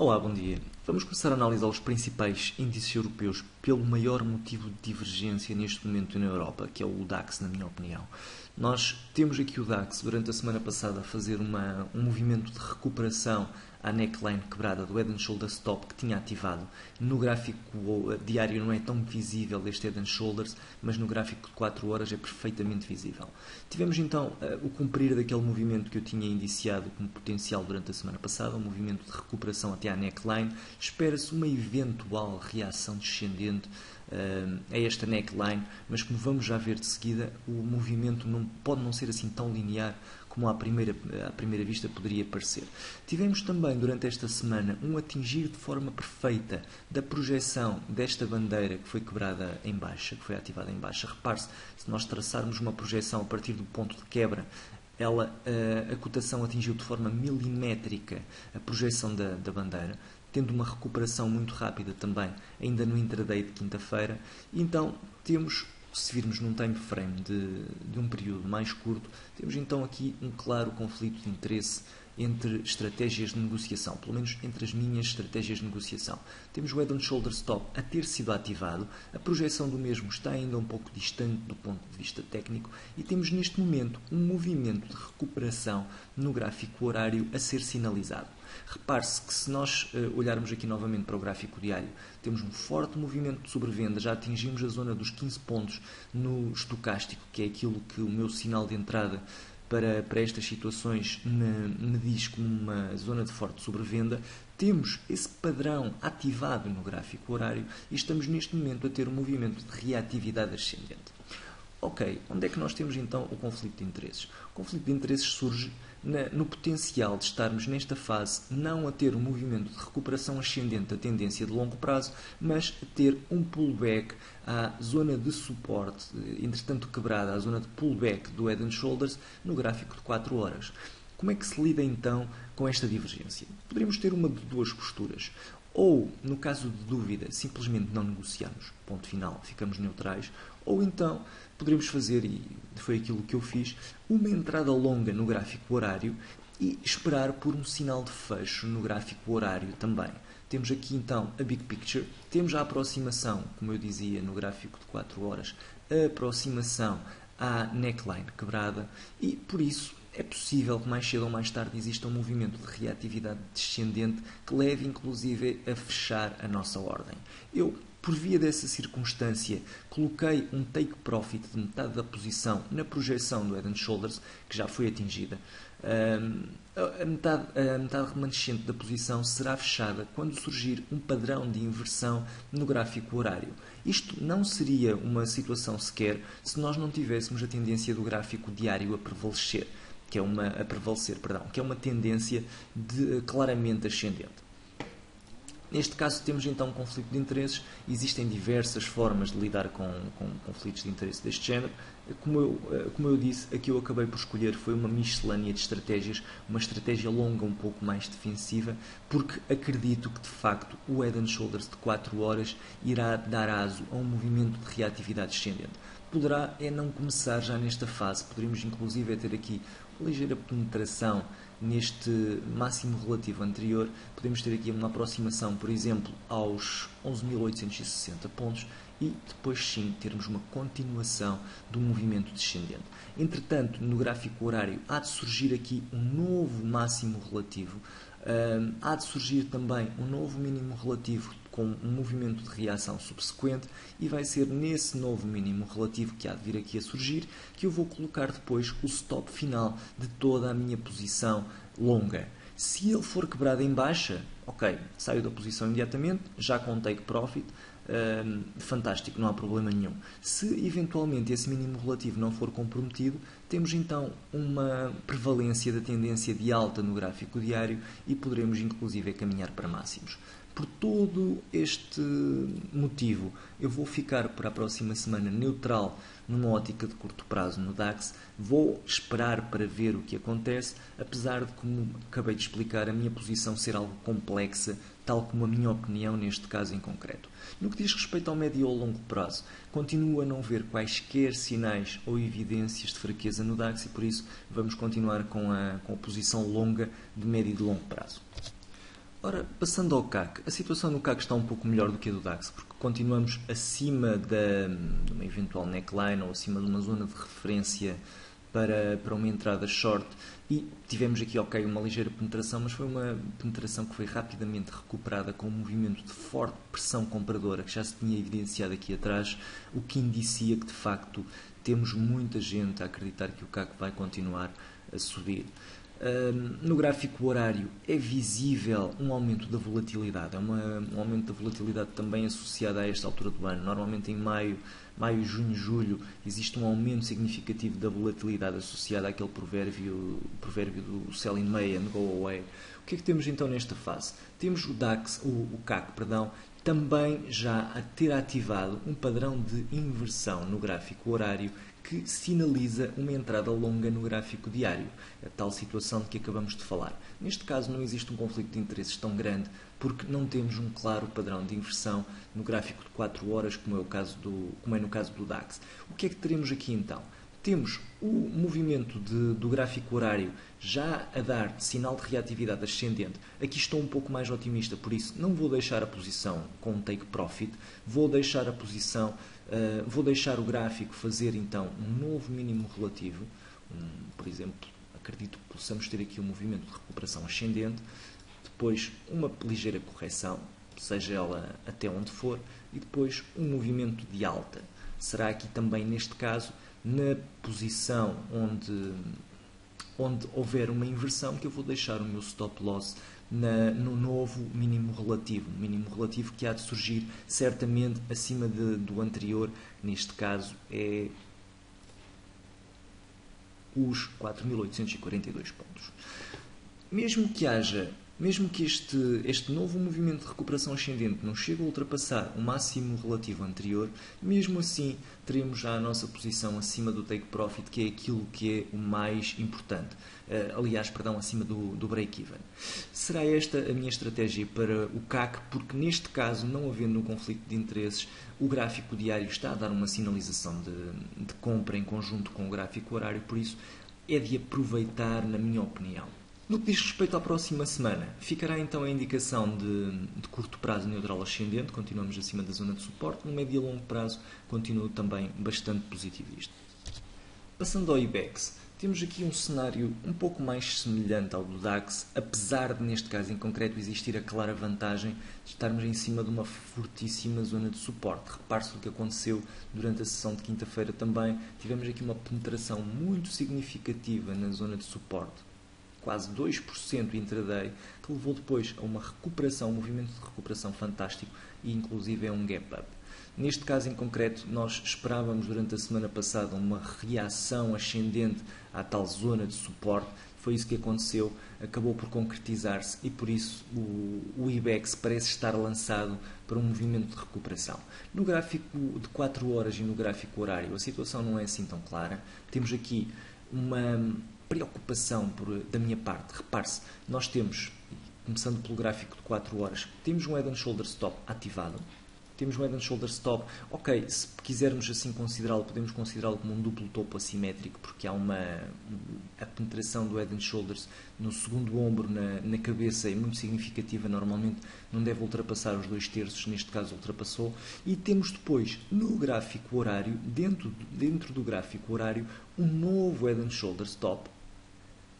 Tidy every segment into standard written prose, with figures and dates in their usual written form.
Olá, bom dia. Vamos começar a analisar os principais índices europeus pelo maior motivo de divergência neste momento na Europa, que é o DAX, na minha opinião. Nós temos aqui o DAX durante a semana passada a fazer um movimento de recuperação à neckline quebrada do Head and Shoulders Top que tinha ativado. No gráfico diário não é tão visível este Head and Shoulders, mas no gráfico de 4 horas é perfeitamente visível. Tivemos então o cumprir daquele movimento que eu tinha indiciado como potencial durante a semana passada, um movimento de recuperação até à neckline. Espera-se uma eventual reação descendente a esta neckline, mas como vamos já ver de seguida, o movimento pode não ser assim tão linear como à primeira vista poderia parecer. Tivemos também durante esta semana um atingir de forma perfeita da projeção desta bandeira que foi quebrada em baixa, que foi ativada em baixa. Repare-se, se nós traçarmos uma projeção a partir do ponto de quebra, a cotação atingiu de forma milimétrica a projeção da bandeira, tendo uma recuperação muito rápida também, ainda no intraday de quinta-feira. Então, temos, se virmos num time frame de um período mais curto, temos então aqui um claro conflito de interesse entre estratégias de negociação, pelo menos entre as minhas estratégias de negociação. Temos o Head and Shoulders Top a ter sido ativado, a projeção do mesmo está ainda um pouco distante do ponto de vista técnico e temos neste momento um movimento de recuperação no gráfico horário a ser sinalizado. Repare-se que se nós olharmos aqui novamente para o gráfico diário, temos um forte movimento de sobrevenda, já atingimos a zona dos 15 pontos no estocástico, que é aquilo que o meu sinal de entrada para estas situações me diz como uma zona de forte sobrevenda. Temos esse padrão ativado no gráfico horário e estamos neste momento a ter um movimento de reatividade ascendente. Ok, onde é que nós temos então o conflito de interesses? O conflito de interesses surge no potencial de estarmos nesta fase não a ter um movimento de recuperação ascendente da tendência de longo prazo, mas a ter um pullback à zona de suporte, entretanto quebrada, à zona de pullback do Head and Shoulders no gráfico de 4 horas. Como é que se lida então com esta divergência? Poderíamos ter uma de duas posturas. Ou, no caso de dúvida, simplesmente não negociamos, ponto final, ficamos neutrais, ou então poderíamos fazer, e foi aquilo que eu fiz, uma entrada longa no gráfico horário e esperar por um sinal de fecho no gráfico horário também. Temos aqui então a Big Picture, temos a aproximação, como eu dizia no gráfico de 4 horas, a aproximação à neckline quebrada e, por isso, é possível que mais cedo ou mais tarde exista um movimento de reatividade descendente que leve inclusive a fechar a nossa ordem. Eu, por via dessa circunstância, coloquei um take profit de metade da posição na projeção do Head and Shoulders, que já foi atingida. A metade remanescente da posição será fechada quando surgir um padrão de inversão no gráfico horário. Isto não seria uma situação sequer se nós não tivéssemos a tendência do gráfico diário a prevalecer, que é uma tendência claramente ascendente. Neste caso temos então um conflito de interesses. Existem diversas formas de lidar com conflitos de interesse deste género. Como eu disse, a que eu acabei por escolher foi uma miscelânea de estratégias, uma estratégia longa um pouco mais defensiva, porque acredito que de facto o Head and Shoulders de 4 horas irá dar aso a um movimento de reatividade descendente. Poderá não começar já nesta fase, poderíamos inclusive ter aqui uma ligeira penetração neste máximo relativo anterior, podemos ter aqui uma aproximação, por exemplo, aos 11.860 pontos e depois sim termos uma continuação do movimento descendente. Entretanto, no gráfico horário há de surgir aqui um novo máximo relativo, há de surgir também um novo mínimo relativo com um movimento de reação subsequente e vai ser nesse novo mínimo relativo que há de vir aqui a surgir que eu vou colocar depois o stop final de toda a minha posição longa. Se ele for quebrado em baixa, ok, saio da posição imediatamente, já com take profit, fantástico, não há problema nenhum. Se eventualmente esse mínimo relativo não for comprometido, temos então uma prevalência da tendência de alta no gráfico diário e poderemos inclusive caminhar para máximos. Por todo este motivo, eu vou ficar por a próxima semana neutral numa ótica de curto prazo no DAX. Vou esperar para ver o que acontece, apesar de, como acabei de explicar, a minha posição ser algo complexa, tal como a minha opinião neste caso em concreto. No que diz respeito ao médio ou longo prazo, continuo a não ver quaisquer sinais ou evidências de fraqueza no DAX e por isso vamos continuar com a posição longa de médio e de longo prazo. Ora, passando ao CAC, a situação no CAC está um pouco melhor do que a do DAX, porque continuamos acima de uma eventual neckline ou acima de uma zona de referência para uma entrada short e tivemos aqui, ok, uma ligeira penetração, mas foi uma penetração que foi rapidamente recuperada com um movimento de forte pressão compradora que já se tinha evidenciado aqui atrás, o que indicia que de facto temos muita gente a acreditar que o CAC vai continuar a subir. No gráfico horário é visível um aumento da volatilidade, um aumento da volatilidade também associado a esta altura do ano. Normalmente em maio, junho, julho, existe um aumento significativo da volatilidade associada àquele provérbio do sell in May and go away. O que é que temos então nesta fase? Temos o DAX, o CAC, perdão, também já a ter ativado um padrão de inversão no gráfico horário que sinaliza uma entrada longa no gráfico diário, a tal situação de que acabamos de falar. Neste caso não existe um conflito de interesses tão grande porque não temos um claro padrão de inversão no gráfico de 4 horas como é no caso do DAX. O que é que teremos aqui então? Temos o movimento do gráfico horário já a dar sinal de reatividade ascendente. Aqui estou um pouco mais otimista, por isso não vou deixar a posição com um take profit, vou deixar o gráfico fazer então um novo mínimo relativo, por exemplo, acredito que possamos ter aqui um movimento de recuperação ascendente, depois uma ligeira correção, seja ela até onde for, e depois um movimento de alta. Será aqui também neste caso na posição onde houver uma inversão que eu vou deixar o meu stop loss no novo mínimo relativo que há de surgir certamente acima do anterior, neste caso é os 4.842 pontos. Mesmo que este novo movimento de recuperação ascendente não chegue a ultrapassar o máximo relativo anterior, mesmo assim teremos já a nossa posição acima do take profit, que é aquilo que é o mais importante. Acima do break-even. Será esta a minha estratégia para o CAC, porque neste caso, não havendo um conflito de interesses, o gráfico diário está a dar uma sinalização de compra em conjunto com o gráfico horário, por isso é de aproveitar, na minha opinião. No que diz respeito à próxima semana, ficará então a indicação de curto prazo neutral ascendente, continuamos acima da zona de suporte, no médio e longo prazo continuo também bastante positivista. Passando ao IBEX, temos aqui um cenário um pouco mais semelhante ao do DAX, apesar de neste caso em concreto existir a clara vantagem de estarmos em cima de uma fortíssima zona de suporte. Repare-se o que aconteceu durante a sessão de quinta-feira também, tivemos aqui uma penetração muito significativa na zona de suporte, quase 2% intraday, que levou depois a uma recuperação, um movimento de recuperação fantástico e inclusive é um gap up. Neste caso em concreto, nós esperávamos durante a semana passada uma reação ascendente à tal zona de suporte, foi isso que aconteceu, acabou por concretizar-se e por isso o IBEX parece estar lançado para um movimento de recuperação. No gráfico de 4 horas e no gráfico horário, a situação não é assim tão clara, temos aqui uma preocupação da minha parte. Repare-se, nós temos, começando pelo gráfico de 4 horas, temos um Head and Shoulder Stop ativado. Temos um Head and Shoulder Stop. Ok, se quisermos assim considerá-lo, podemos considerá-lo como um duplo topo assimétrico, porque há a penetração do Head and Shoulders no segundo ombro, na cabeça, é muito significativa. Normalmente não deve ultrapassar os 2/3, neste caso ultrapassou. E temos depois, no gráfico horário, dentro do gráfico horário, um novo Head and Shoulder Stop,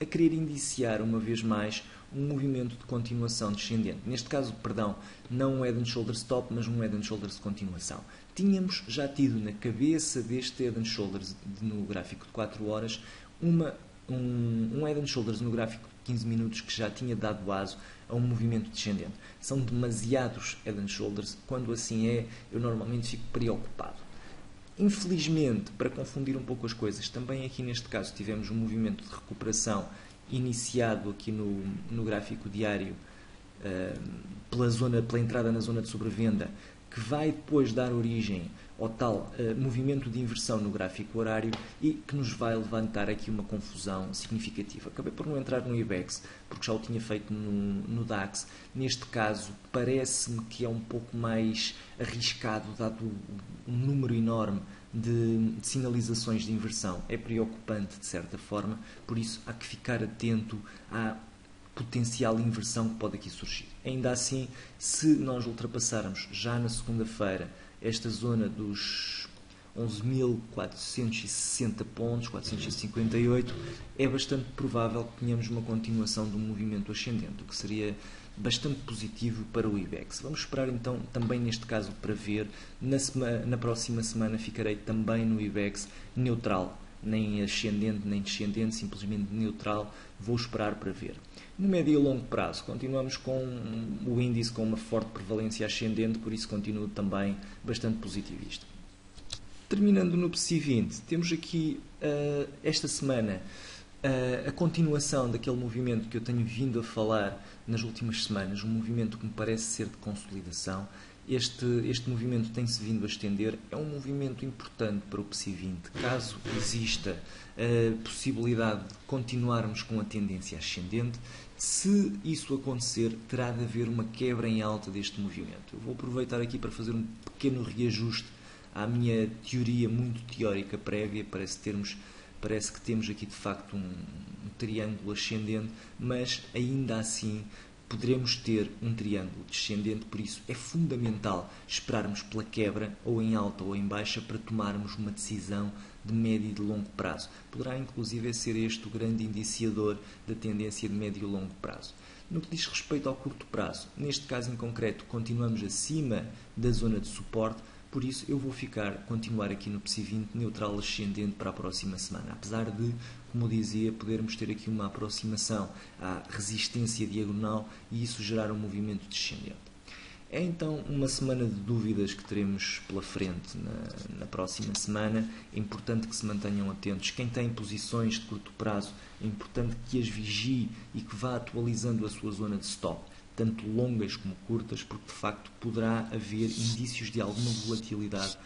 a querer indiciar uma vez mais um movimento de continuação descendente. Neste caso, não um Head and Shoulder Stop, mas um Head and Shoulders de continuação. Tínhamos já tido na cabeça deste Head and Shoulders no gráfico de 4 horas um Head and Shoulders no gráfico de 15 minutos que já tinha dado aso a um movimento descendente. São demasiados Head and Shoulders. Quando assim é, eu normalmente fico preocupado. Infelizmente, para confundir um pouco as coisas, também aqui neste caso tivemos um movimento de recuperação iniciado aqui no gráfico diário pela entrada na zona de sobrevenda, que vai depois dar origem ao tal movimento de inversão no gráfico horário e que nos vai levantar aqui uma confusão significativa. Acabei por não entrar no IBEX, porque já o tinha feito no DAX. Neste caso, parece-me que é um pouco mais arriscado, dado um número enorme de sinalizações de inversão. É preocupante, de certa forma, por isso há que ficar atento à potencial inversão que pode aqui surgir. Ainda assim, se nós ultrapassarmos já na segunda-feira esta zona dos 11.460 pontos, 458, é bastante provável que tenhamos uma continuação do movimento ascendente, o que seria bastante positivo para o IBEX. Vamos esperar então também neste caso para ver. Na próxima semana ficarei também no IBEX neutral, nem ascendente nem descendente, simplesmente neutral. Vou esperar para ver. No médio e longo prazo, continuamos com o índice com uma forte prevalência ascendente, por isso continuo também bastante positivista. Terminando no PSI 20, temos aqui esta semana a continuação daquele movimento que eu tenho vindo a falar nas últimas semanas, um movimento que me parece ser de consolidação. Este movimento tem-se vindo a estender, é um movimento importante para o PSI 20. Caso exista a possibilidade de continuarmos com a tendência ascendente, se isso acontecer, terá de haver uma quebra em alta deste movimento. Eu vou aproveitar aqui para fazer um pequeno reajuste à minha teoria muito teórica prévia. Parece que temos aqui de facto um triângulo ascendente, mas ainda assim poderemos ter um triângulo descendente, por isso é fundamental esperarmos pela quebra, ou em alta ou em baixa, para tomarmos uma decisão de médio e de longo prazo. Poderá inclusive ser este o grande indiciador da tendência de médio e longo prazo. No que diz respeito ao curto prazo, neste caso em concreto, continuamos acima da zona de suporte, por isso eu vou continuar aqui no PSI 20 neutral ascendente para a próxima semana, apesar de, como dizia, podermos ter aqui uma aproximação à resistência diagonal e isso gerar um movimento descendente. É então uma semana de dúvidas que teremos pela frente na próxima semana. É importante que se mantenham atentos. Quem tem posições de curto prazo, é importante que as vigie e que vá atualizando a sua zona de stop, tanto longas como curtas, porque de facto poderá haver indícios de alguma volatilidade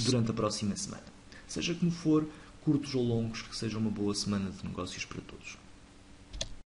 durante a próxima semana. Seja como for, curtos ou longos, que seja uma boa semana de negócios para todos.